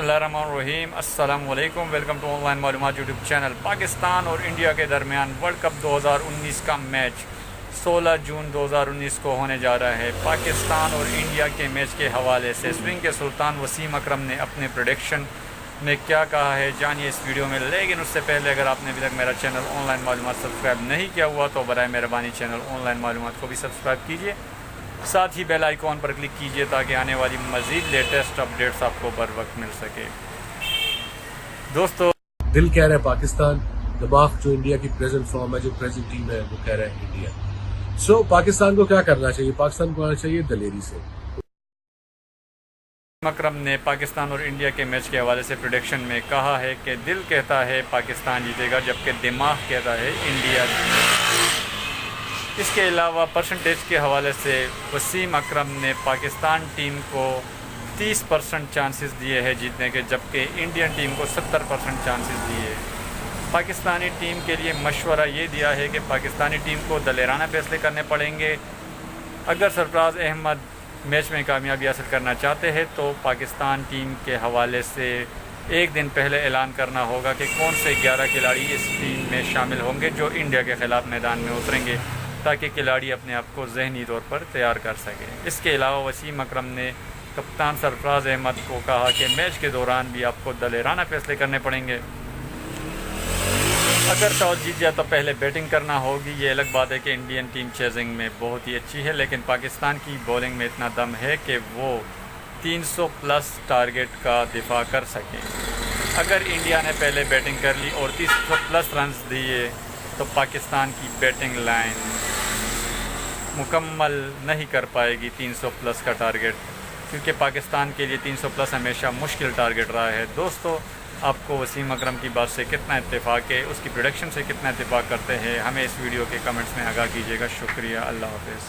बिस्मिल्लाहिर्रहमानिर्रहीम अस्सलाम वालेकुम। वेलकम टू ऑनलाइन मालूमात यूट्यूब चैनल। पाकिस्तान और इंडिया के दरमियान वर्ल्ड कप 2019 का मैच 16 जून 2019 को होने जा रहा है। पाकिस्तान और इंडिया के मैच के हवाले से स्विंग के सुल्तान वसीम अकरम ने अपने प्रेडिक्शन में क्या कहा है जानिए इस वीडियो में। लेकिन उससे पहले अगर आपने अभी तक मेरा चैनल ऑनलाइन मालूमात सब्सक्राइब नहीं किया हुआ तो बराए मेहरबानी चैनल ऑनलाइन मालूमात को भी सब्सक्राइब कीजिए, साथ ही बेल आइकॉन पर क्लिक कीजिए ताकि आने वाली मज़ीद लेटेस्ट अपडेट्स आपको बर वक्त मिल सके। दोस्तों, दिल कह रहा है पाकिस्तान, दिमाग जो इंडिया की प्रेजेंट फॉर्म है, जो प्रेजेंट टीम है, वो कह रहा है इंडिया। पाकिस्तान को क्या करना चाहिए? पाकिस्तान को आना चाहिए दलेरी से। अकरम ने पाकिस्तान और इंडिया के मैच के हवाले से प्रेडिक्शन में कहा है कि दिल कहता है पाकिस्तान जीतेगा जबकि दिमाग कहता है इंडिया जीतेगा। इसके अलावा परसेंटेज के हवाले से वसीम अकरम ने पाकिस्तान टीम को 30% चांसेस दिए हैं जीतने के, जबकि इंडियन टीम को 70% चांसेस दिए। पाकिस्तानी टीम के लिए मशवरा ये दिया है कि पाकिस्तानी टीम को दलेराना फैसले करने पड़ेंगे। अगर सरफराज अहमद मैच में कामयाबी हासिल करना चाहते हैं तो पाकिस्तान टीम के हवाले से एक दिन पहले ऐलान करना होगा कि कौन से 11 खिलाड़ी इस टीम में शामिल होंगे जो इंडिया के ख़िलाफ़ मैदान में उतरेंगे, ताकि खिलाड़ी अपने आप को ज़हनी तौर पर तैयार कर सकें। इसके अलावा वसीम अकरम ने कप्तान सरफराज अहमद को कहा कि मैच के दौरान भी आपको दलेराना फैसले करने पड़ेंगे। अगर टॉस जीत जाए तो पहले बैटिंग करना होगी। ये अलग बात है कि इंडियन टीम चेजिंग में बहुत ही अच्छी है, लेकिन पाकिस्तान की बॉलिंग में इतना दम है कि वो 300 प्लस टारगेट का दिफा कर सकें। अगर इंडिया ने पहले बैटिंग कर ली और 300 प्लस रन्स दिए तो पाकिस्तान की बैटिंग लाइन मुकम्मल नहीं कर पाएगी 300 प्लस का टारगेट, क्योंकि पाकिस्तान के लिए 300 प्लस हमेशा मुश्किल टारगेट रहा है। दोस्तों, आपको वसीम अकरम की बात से कितना इत्तेफाक है, उसकी प्रेडिक्शन से कितना इत्तेफाक करते हैं, हमें इस वीडियो के कमेंट्स में आगाह कीजिएगा। शुक्रिया, अल्लाह हाफ़िज़।